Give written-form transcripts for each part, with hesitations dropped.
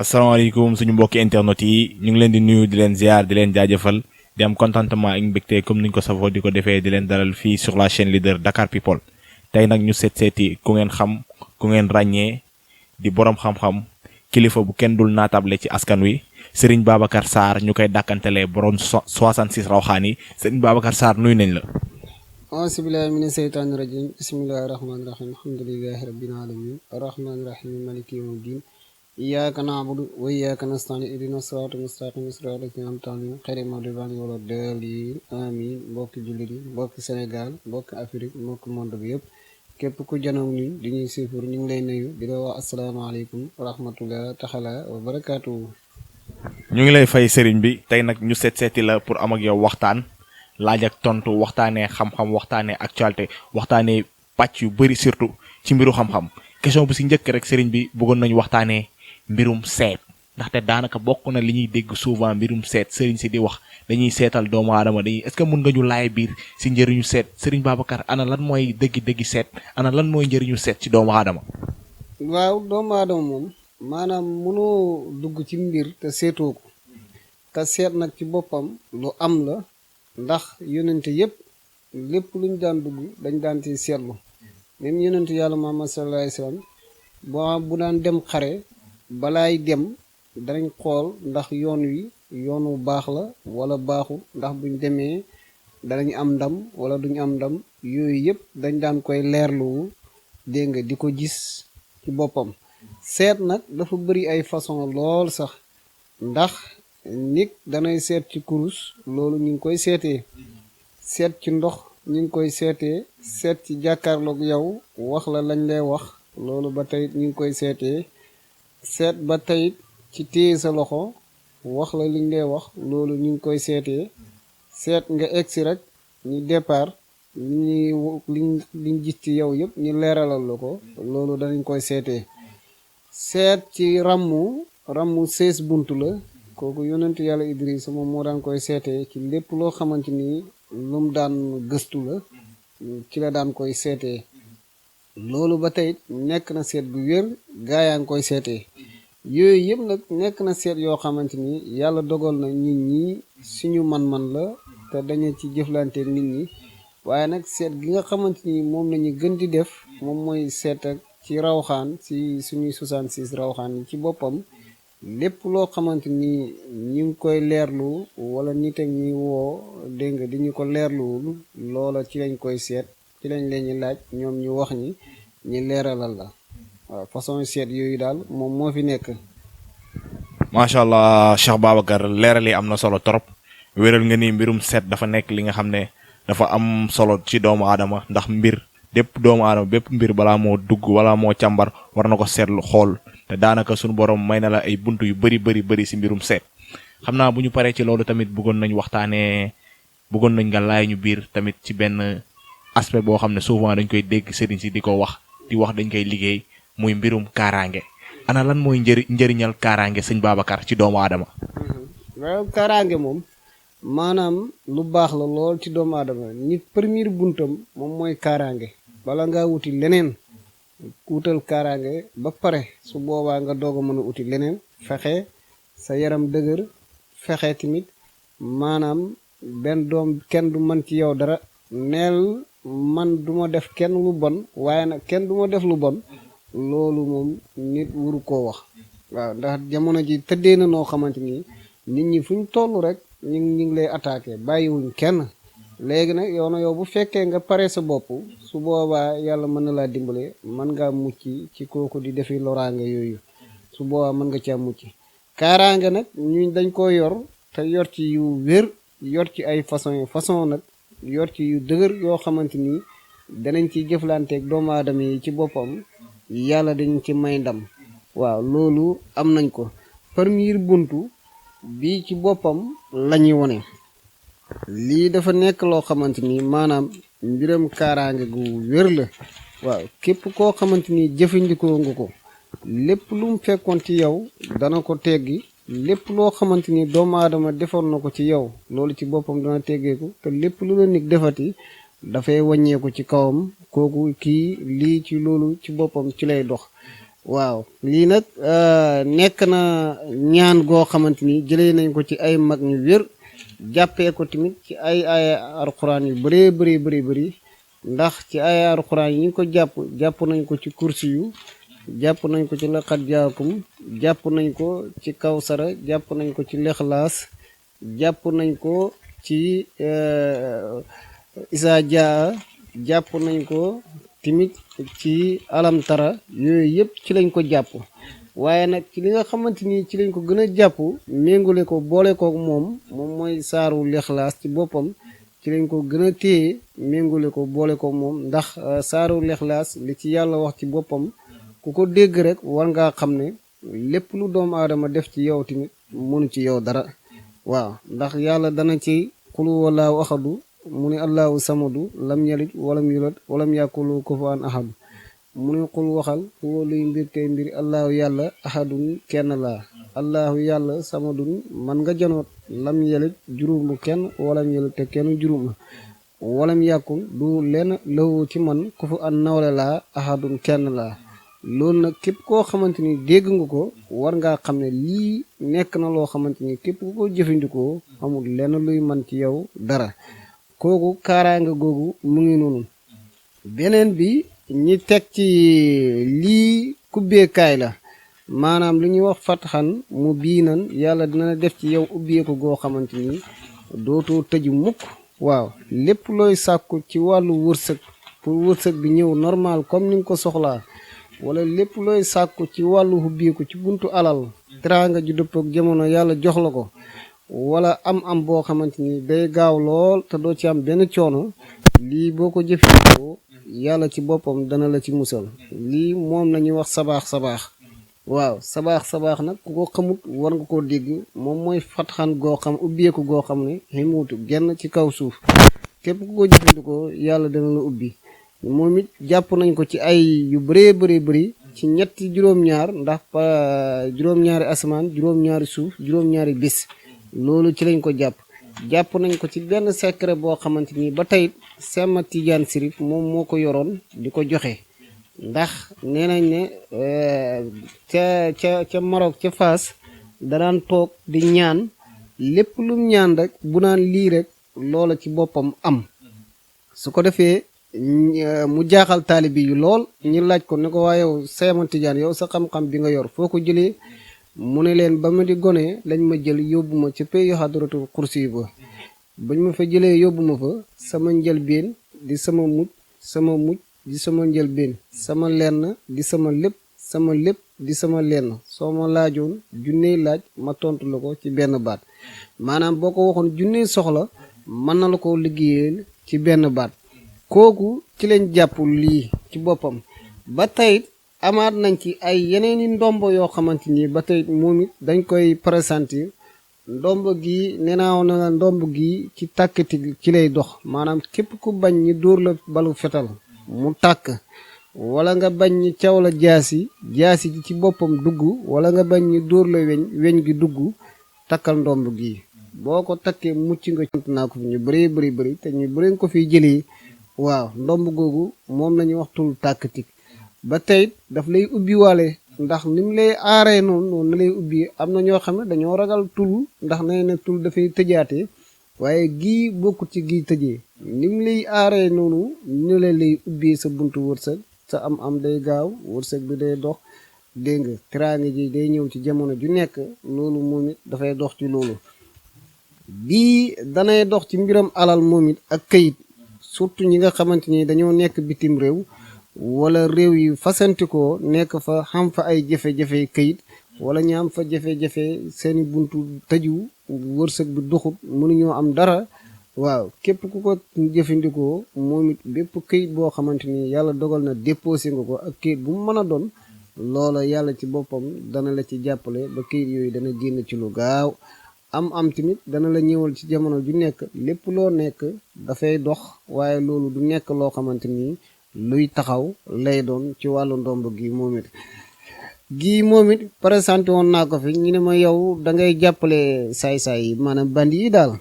asalaamaaleykum suñu mbokki internet yi ñu ngi leen di nuyu di leen ziar di leen jaajëfal di am contentement ak mbégte comme niñ ko safoo di ko defee di leen dalal fii sur la chaîne leader Dakar People tey nag ñu seeti ku ngeen xam ku ngeen ràññee di borom xam-xam kilifa bu kenn dul naatable ci askan wi Serigne Babacar Sarr ñu koy dàkkantelee borom 66 rawxaan yi Serigne Babacar Sarr nuyu nañ la. auzu billaahi mina seytaani rajiim bismillaahi rahmaani rahiim alhamdulillaahi rabbil aalamiin arrahmaani rahiim maaliki yawmi ddiin iyyaaka na'budu wa iyyaaka nasta'iin ihdinas siraatal mustaqiim siraatal laziina an'amta alayhim ghayril maghduubi alayhim wa lad-daalliin amiin mbokki jullit yi mbokki Sénégal mbokki Afrique mbokki monde bi yëpp képp ku janoog ni di ñuy siifur ñu ngi lay nuyu di la wax asalaamaaleykum wa rahmatullaahi taala wa barakaatuhu. ñu ngi lay fay Serigne bi tey nag ñu seeti la pour am ak yow waxtaan laaj ak tontu waxtaanee xam-xam waxtaanee actualité waxtaanee pàcc yu bëri surtout ci mbiru xam-xam question bu si njëkk rek Serigne bi bëggoon nañu waxtaanee mbirum seet ndaxte daanaka bokk na li ñuy dégg souvent mbirum seet Serigne si di wax dañuy seetal doomu aadama dañuy est-ce que mën nga ñu laay biir si njëriñu seet Serigne Babacar ana lan mooy dëggi seet ana lan mooy njëriñu seet ci doomu aadama. waaw doomu aadama moom maanaam mënoo dugg ci mbir te seetoo ko te seet nag ci boppam lu am la. ndax yonente yëpp lépp luñ daan dugg dañ daan ci seetlu même yonente yàlla Muhammad sallallahu alayhi wasallam bu daan dem xare balaay dem danañ xool ndax yoon wi yoonu baax la wala baaxul ndax buñ demee danañ am ndam wala duñ am ndam yooyu yëpp dañ daan koy leerlu dégg nga di ko gis ci boppam seet nag dafa bëri ay façon lool sax ndax nit danay seet ci kurus loolu ñu ngi koy seetee seet ci ndox ñu ngi koy seetee seet ci jàkkaarloog yow wax la lañ lay wax loolu ba tey ñu ngi koy seetee seet ba tey ci téye sa loxo wax la liñ lay wax loolu ñu ngi koy seetee seet nga egsi rek ñu départ liñ gis ci yow yëpp ñu leeralal la ko loolu danañ koy seetee seet ci ràmmu 16 buntu la kooku yonentu yàlla Idris moom moo daan koy seetee ci lépp loo xamante ni lu mu daan gëstu la ci la daan koy seetee loolu ba tey nekk na seet bu wér gaa yaa ngi koy seetee yooyu yëpp nag nekk na seet yoo xamante ni yàlla dogal na nit ñi suñu man-man la te dañu ci jëflanteeg nit ñi waaye nag seet gi nga xamante ni moom la ñu gën di def moom mooy seet ak ci rawxaan ci suñuy 66 rawxaan yi ci boppam lépp loo xamante ni ñu ngi koy leerlu wala nit ak ñi woo dégg nga di ñu ko leerluwul loola ci lañ koy seet ci lañ leen ñi laaj ñoom ñu wax ñi leeralal la waaw façon seet yooyu daal moom moo fi nekk. macha allah Cheikh Babacar leeral yi am na solo trop wéral nga ni mbirum seet dafa nekk li nga xam ne dafa am solo ci doomu aadama ndax bépp doomu aadama bépp mbir balaa moo dugg wala moo càmbar war na ko seetlu xool. te daanaka suñu borom may na la ay buntu yu bëri si mbirum seet xam naa bu ñu paree ci loolu tamit bëggoon nañ nga laay ñu biir tamit ci benn aspect boo xam ne souvent dañ koy dégg sëriñ si di ko wax dañ koy liggéey muy mbirum kaaraange ana lan mooy njëriñal kaaraange sëñ Babacar ci doomu aadama. waaw kaaraange moom maanaam lu baax la lool ci doomu aadama nit premier buntam moom mooy kaaraange bala ngaa wuti leneen. wutal kaaraange ba pare su boobaa nga doog a mën a uti leneen fexe sa yaram dëgër fexe tamit maanaam benn doom kenn du mën ci yow dara neel man duma def kenn lu bon waaye nag kenn du ma def lu bon loolu moom nit wuru koo wax waaw ndax jamono ji tëddee na noo xamante ni nit ñi fu ñu toll rek ñu ngi lay attaqué bàyyiwuñ kenn léegi nag yow bu fekkee nga pare sa bopp su boobaa yàlla mën na laa dimbale mën ngaa mucc ci kooku di defi loraange yooyu su boobaa mën nga caa mucc kaaraange nag ñu dañ ko yor te yor ci yu wér yor ci ay façon nag yor ci yu dëgër yoo xamante ni danañ ci jëflanteeg doomu aadama yi ci boppam yàlla dañ ci may ndam waaw loolu am nañ ko premier buntu bi ci boppam lañuy wone lii dafa nekk loo xamante ni maanaam mbiram kaaraange gu wér la waaw képp koo xamante ni jëfandikoo nga ko lépp lu mu fekkoon ci yow dana ko teggi lépp loo xamante ni doomu aadama defoon na ko ci yow loolu ci boppam dana teggeeku te lépp lu la nit defati dafay wàññeeku ci kawam kooku kii lii ci loolu ci boppam ci lay dox waaw lii nag nekk na ñaan goo xamante ni jëlee nañ ko ci ay mag ñu wér jàppee ko tamit ci ay alxuraan yu bëree bëri ndax ci ay alxuraan yi ñu ko jàpp nañ ko ci kursi yu jàpp nañ ko ci laqad jaakum jàpp nañ ko ci kawsara jàpp nañ ko ci lexlaas jàpp nañ ko ci isa jaa jàpp nañ ko timit ci alamtara yooyu yëpp ci lañ ko jàpp waaye nag ci li nga xamante ni ci lañ ko gën a jàpp méngale ko boole kook moom mooy saaru lexlaas ci boppam ci lañ ko gën a téye méngale ko boole ko moom ndax saaru lexlaas li ci yàlla wax ci boppam ku ko dégg rek war ngaa xam ne lépp lu doomu aadama def ci yow tamit mënu ci yow dara waaw ndax yàlla dana ci xulu walaahu axadu mu ne allahu samadu lam yalid walam yulad walam yakulu kufuwan ahad mu ne xul waxal huwa luy mbir tey mbir allahu yàlla ahadun kenn laa allahu yàlla samadun man nga janoot lam yalid juróomu kenn walam yalid te kenn juróom walam yàkkul du lenn lawu ci man kufuwan nawle laa ahadun kenn laa loolu nag képp koo xamante ni dégg nga ko war ngaa xam ne lii nekk na loo xamante ni képp ku ko jëfandikoo amul lenn luy man ci yow dara kooku kaaraanga googu mu ngi noonu beneen bi ñi teg ci lii kubbeekaay la maanaam lu ñuy wax fatxan mu biinan yàlla dina def ci yow ubbeeku goo xamante ni dootoo tëju mukk waaw lépp looy sàkku ci wàllu wërsëg pour wërsëg bi ñëw normal comme ni nga ko soxlaa wala lépp looy sàkku ci wàllu ubbeeku ci buntu alal teraanga ju dëppook jamono yàlla jox la ko wala am boo xamante ni day gaaw lool te doo ci am benn coono lii boo ko jëfandikoo yàlla ci boppam dana la ci musal lii moom la ñuy wax sabaax waaw sabaax nag ku ko xamut war nga koo dégg moom mooy fatxan goo xam ubbeeku goo xam ne ximuutu genn ci kaw suuf képp ku ko jëfandikoo yàlla dana la ubbi moom it jàpp nañ ko ci ay yu bëree bëri ci ñetti juróom-ñaar ndax juróom-ñaari asamaan juróom-ñaari suuf juróom-ñaari bis loolu ci lañ ko jàpp nañ ko ci benn secret boo xamante ni ba tey Sema Tidiane Sirif moom moo ko yoroon di ko joxe ndax nee nañ ne ca Maroc ca Faas danaan toog di ñaan lépp lum ñaan rek bu naan lii rek loola ci boppam am su ko defee mu jaaxal taalibi yu lool ñu laaj ko ne ko waa yow Sema Tidiane yow sa xam-xam bi nga yor foo ko jëlee mu ne leen ba ma di gone lañ ma jël yóbbu ma ca pays xadratul kursi ba bañ ma fa jëlee yóbbu ma fa sama njëlbeen di sama mujj di sama njëlbeen sama lenn di sama lépp di sama lenn soo ma laajoon junney laaj ma tontu la ko ci benn baat maanaam boo ko waxoon junney soxla mën na la ko liggéeyal ci benn baat kooku ci lañ jàpp lii ci boppam ba tey amaat nañ ci ay yeneeni ndombo yoo xamante ni ba tey moom it dañ koy présentir ndomb gi nenaaw na la ndomb gi ci tàkkati ci lay dox maanaam képp ku bañ ñi dóor la balu fetal mu tàkk wala nga bañ ñi caw la jaasi ji ci boppam dugg wala nga bañ ñi dóor la weñ gi dugg takkal ndomb gi boo ko takkee mucc nga sant naa ko fi ñu bëri te ñu bëri ko fiy jëlee waaw ndomb googu moom lañuy wax tul tàkkatik ba tey daf lay ubbi waale ndax ni mu lay aaree noonu na lay ubbi am na ñoo xam ne dañoo ragal tul ndax nee na tul dafay tëjaate waaye gii bokkut ci gii tëjee ni mu lay aaree noonu ñu lay ubbi sa buntu wërsëg sa am day gaaw wërsëg bi day dox dégg nga teraanga ji day ñëw ci jamono ju nekk loolu moom it dafay dox ci loolu bii danay dox ci mbiram alal moom it ak këyit surtout ñi nga xamante ni dañoo nekk bitim réew wala réew yi fasantikoo nekk fa xam fa ay jafe-jafe këyit wala ñu am fa jafe-jafe seeni buntu tëju wërsëg bi doxut mënuñoo am dara waaw képp ku ko jëfandikoo moom it bépp këyit boo xamante ni yàlla dogal na déposé nga ko ak këyit bu mu mën a doon loola yàlla ci boppam dana la ci jàppale ba këyit yooyu dana génn ci lu gaaw am tamit dana la ñëwal ci jamono ju nekk lépp loo nekk dafay dox waaye loolu du nekk loo xamante ni luy taxaw lay doon ci wàllu ndomb gi moom it présenté woon naa ko fi ñu ne ma yow da ngay jàppale saay-saay yi maanaam bandi yi daal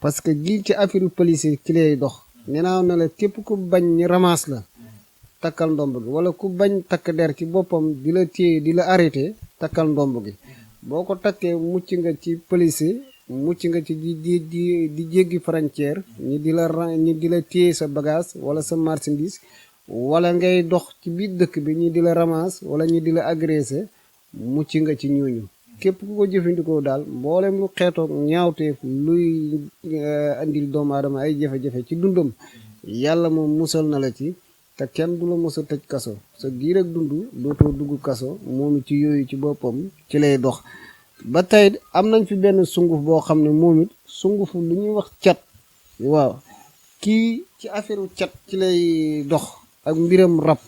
parce que gii ci affaire police ci lay dox nee naa na la képp ku bañ ni ramasse la takkal ndomb gi wala ku bañ takk der ci boppam di la téye di la arrêté takkal ndomb gi boo ko takkee mucc nga ci police mucc nga ci di jéggi frontière ñi di la téye sa bagage wala sa marchandise wala ngay dox ci biir dëkk bi ñi di la ramasse wala ñi di la agressé mucc nga ci ñooñu képp ku ko jëfandikoo daal mboolem lu xeetoog ñaawteef luy andil doomu aadama ay jafe-jafe ci dundam yàlla moom musal na la ci te kenn du la mos a tëj kaso sa giir ak dund dootoo dugg kaso moom ci yooyu ci boppam ci lay dox ba tey am nañ fi benn sunguf boo xam ne moom it sungufu lu ñuy wax cat waaw kii ci affaire cat ci lay dox ak mbiram rab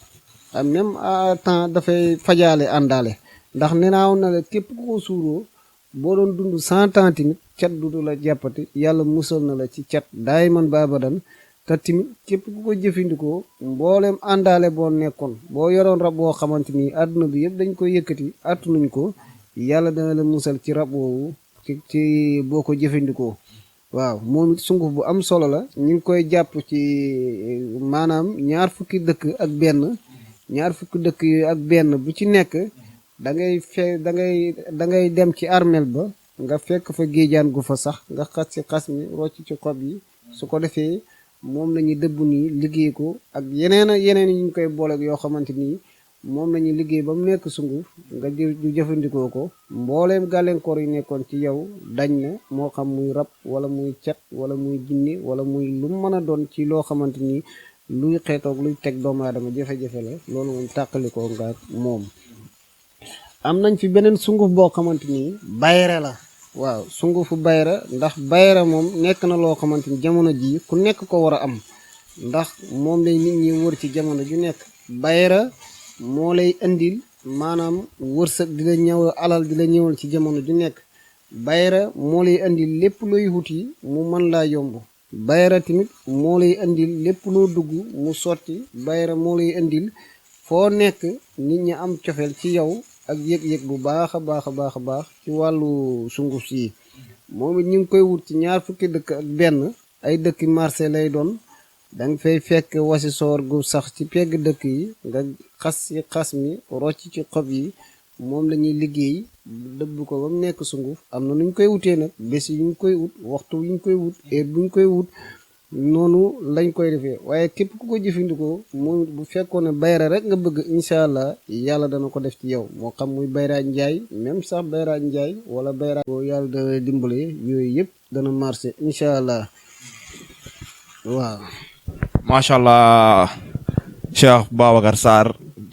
ak même à temps dafay fajaale àndaale ndax nenaaw na la képp ku ko suuroo boo doon dund 100 ans tamit cat du la jàppati yàlla musal na la ci cat daay man baabadan te tamit képp ku ko jëfandikoo mbooleem àndaale boo nekkoon boo yoroon rab boo xamante ni àdduna bi yëpp dañ koy yëkkati àttunuñ ko yàlla dana la musal ci rab woowu ci boo ko jëfandikoo waaw moom it sunguf bu am solo la ñu ngi koy jàpp ci maanaam ñaar fukki dëkk ak dëkk yooyu ak benn bu ci nekk da ngay dem ci armel ba nga fekk fa géejaan gu fa sax nga xas ci xas mi rocc ci xob yi su ko defee moom la ñuy dëbb nii liggéey ko ak yeneen yi ñu koy booleeg yoo xamante nii moom la ñuy liggéey ba mu nekk sunguf nga jëfandikoo ko mbooleem gàllankoor yi nekkoon ci yow dañ na moo xam muy rab wala muy cat wala muy jinni wala muy lu mën a doon ci loo xamante ni luy xeetoog luy teg doomu aadama jafe-jafe la loolu moom tàqalikoo nga moom am nañ fi beneen sunguf boo xamante ni bayre la waaw sungufu bayra ndax bayra moom nekk na loo xamante ni jamono ji ku nekk ko war a am ndax moom lay nit ñi wër ci jamono ju nekk bayra moo lay indil maanaam wërsëg di la ñëw alal di la ñëwal ci jamono ju nekk bayra moo lay indil lépp looy wuti mu mën laa yomb bayra tamit moo lay indil lépp loo dugg mu sotti bayra moo lay indil foo nekk nit ñi am cofeel ci yow ak yëg-yëg bu baax a baax a baax a baax ci wàllu sunguf si moom it ñu ngi koy wut ci ñaar fukki dëkk ak benn ay dëkki marché lay doon danga fay fekk wasi soor gu sax ci pegg dëkk yi nga xas ci xas mi rocc ci xob yi moom la ñuy liggéey dëbb ko ba mu nekk sunguf am na nu ñu koy wutee nag bés yi ñu koy wut waxtu yu ñu koy wut heure bu ñu koy wut noonu lañ koy defee waaye képp ku ko jëfandikoo moom bu fekkoon ne bayra rek nga bëgg incha allah yàlla dana ko def ci yow moo xam muy bayra njaay même sax bayra njaay wala bayra boo yàlla dana dimbale yooyu yëpp dana marché incha allah waaw macha allah Cheikh Babacar Sarr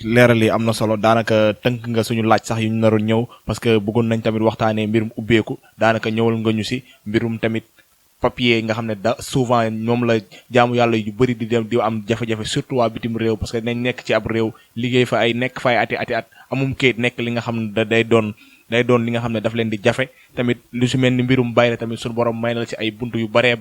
leeral yi am na solo daanaka tënk nga suñu laaj sax yu ñu naroon ñëw parce que bëggoon nañ tamit waxtaanee mbirum ubbeeku daanaka ñëwal nga ñu si mbirum tamit papier nga xam ne souvent moom la jaamu yàlla yu bëri di dem di am jafe-jafe surtout waa bitim réew parce que nañ nekk ci ab réew liggéey fa ay nekk fay ati at amum kayit nekk li nga xam ne day doon li nga xam ne daf leen di jafe tamit lu si mel ni mbirum bayre tamit suñu borom may na ci ay buntu yu baree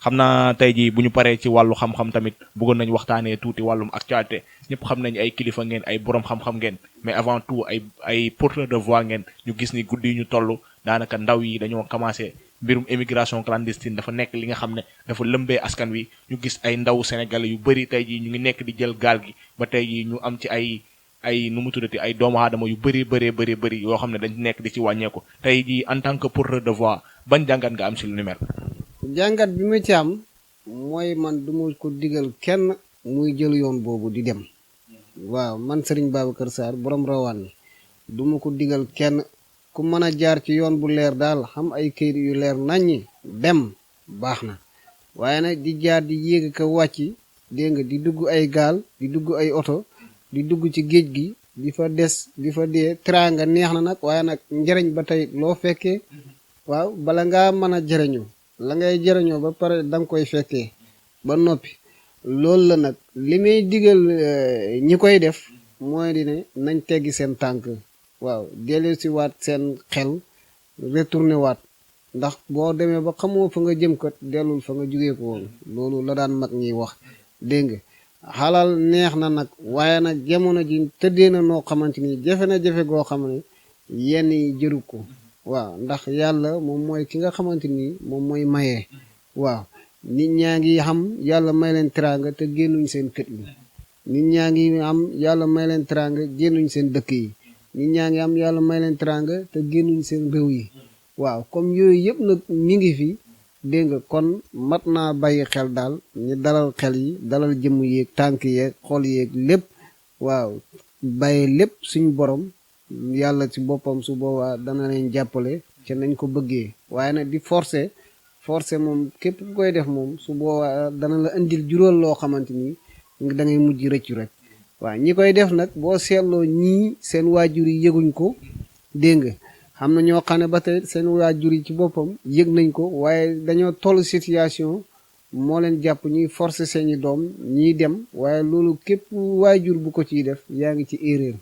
xam naa tey jii bu ñu paree ci wàllu xam-xam tamit bëggoon nañ waxtaanee tuuti wàllum actualité ñëpp xam nañ ay kilifa ngeen ay borom xam-xam ngeen mais avant tout ay porteur de voix ngeen ñu gis ni guddi yi ñu toll daanaka ndaw yi dañoo commencé mbirum émigration clandestine dafa nekk li nga xam ne dafa lëmbee askan wi ñu gis ay ndaw sénégalais yu bëri tey jii ñu ngi nekk di jël gaal gi ba tey jii ñu am ci ay nu mu tuddati ay doomu aadama yu bëri yoo xam ne dañ nekk di ci wàññeeku tey jii en tant que porteur de voix ban jàngat nga am si lu ni mel. jàngat bi ma ci am mooy man duma ko digal kenn muy jël yoon boobu di dem waaw man Serigne Babacar Sarr borom rawaan duma ko digal kenn ku mën a jaar ci yoon bu leer daal xam ay kayit yu leer naññi dem baax na waaye nag di jaar di yéeg ka wàcc dégg nga di dugg ay gaal di dugg ay oto di dugg ci géej gi di fa des di fa dee teraanga neex na nag waaye nag njëriñ ba tey loo fekkee waaw bala ngaa mën a jëriñu la ngay jëriñoo ba pare danga koy fekkee ba noppi loolu la nag li may digal ñi koy def mooy di ne nañ teggi seen tànk waaw dellu si waat seen xel retourné waat ndax boo demee ba xamoo fa nga jëm kat dellul fa nga jugee ko woon loolu la daan mag ñiy wax dégg nga xalal neex na nag waaye nag jamono ji tëddee na noo xamante ni jafe na jafe goo xam ne yenn yi jëru ko waaw ndax yàlla moom mooy ki nga xamante ni moom mooy mayee waaw nit ñaa ngi xam yàlla may leen teraanga te génnuñ seen kët yi nit ñaa ngi am yàlla may leen teraanga génnuñ seen dëkk yi nit ñaa ngi am yàlla may leen teraanga te génnuñ seen réew yi waaw comme yooyu yëpp nag mi ngi fi dégg nga kon mat naa bàyyi xel daal ñu dalal xel yi dalal jëmm yeeg tànk yeeg xol yeeg lépp waaw bàyyi lépp suñu borom yàlla ci boppam su boobaa dana leen jàppale ca nañ ko bëggee waaye nag di forcer moom képp ku koy def moom su boobaa dana la indil juróol loo xamante ni da ngay mujj rëccu rek waaw ñi koy def nag boo seetloo ñii seen waajur yi yëguñ ko dégg nga xam na ñoo xam ne ba tey seen waajur yi ci boppam yëg nañ ko waaye dañoo toll situation moo leen jàpp ñuy forcer seeni doom ñiy dem waaye loolu képp waajur bu ko ciy def yaa ngi ci erreur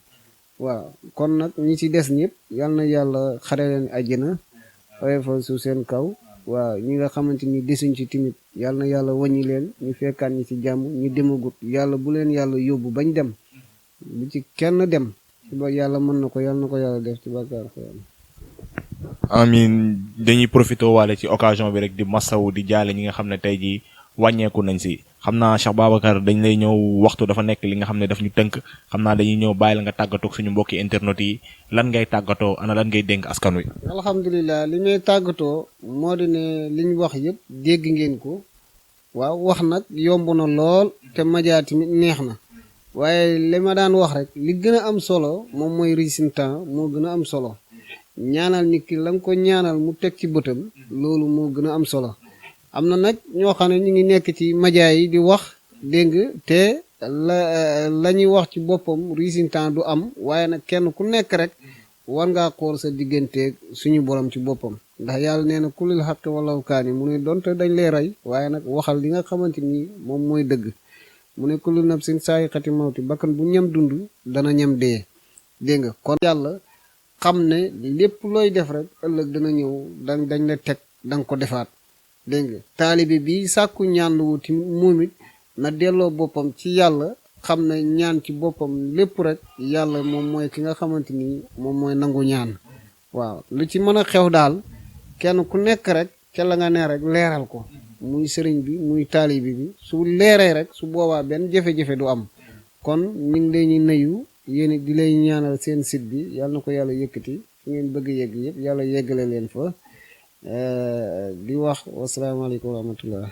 waaw kon nag ñi ci des ñëpp yal na yàlla xare leen àjjana oyofal su seen kaw waaw ñi nga xamante ni desuñ ci timit yal na yàlla waññi leen ñu fekkaan ñi ci jàmm ñu demagut yàlla bu leen yàlla yóbbu bañ dem bu ci kenn dem ci ba yàlla mën na ko yàlla def ci bàkkaar ko yàlla amin dañuy profité waale ci occasion bi rek di masawu di jaale ñi nga xam ne tey jii wàññeeku nañ si xam naa Cheikh Babacar dañ lay ñëw waxtu dafa nekk li nga xam ne daf ñu tënk xam naa dañuy ñëw bàyyi la nga tàggatoo suñu mbokki internet yi lan ngay tàggatoo ana lan ngay dénk askan wi. alhamdulilah li may tàggatoo moo di ne li ñu wax yëpp dégg ngeen ko waaw wax nag yomb na lool te média tamit neex na waaye li ma daan wax rek li gën a am solo moom mooy résultat moo gën a am solo ñaanal nit ki la nga ko ñaanal mu teg ci bëtam loolu moo gën a am solo. am na nag ñoo xam ne ñu ngi nekk ci média yi di wax dégg nga te la ñuy wax ci boppam résultat du am waaye nag kenn ku nekk rek war ngaa xool sa digganteeg suñu borom ci boppam ndax yàlla nee na kulil xaq walaw kaani mu ne donte dañ lay rey waaye nag waxal li nga xamante ni moom mooy dëgg mu ne kullu nafsin saa'iqati mawti bakkan bu ñam dund dana ñam dee dégg nga kon yàlla xam ne lépp looy def rek ëllëg dana ñëw dañ la teg da nga ko defaat dégg nga taalibe bi sàkku ñaan lu wuti moom it na delloo boppam ci yàlla xam ne ñaan ci boppam lépp rek yàlla moom mooy ki nga xamante ni moom mooy nangu ñaan waaw lu ci mën a xew daal kenn ku nekk rek ca la nga ne rek leeral ko muy sëriñ bi muy taalibe bi su leeree rek su boobaa benn jafe-jafe du am kon ñu ngi leen ñu nuyu yéen di lay ñaanal seen site bi yàlla na ko yàlla yëkkati fu ngeen bëgg yegg yëpp yàlla yeggale leen fa di wax wasalaamaaleykum wa rahmatullah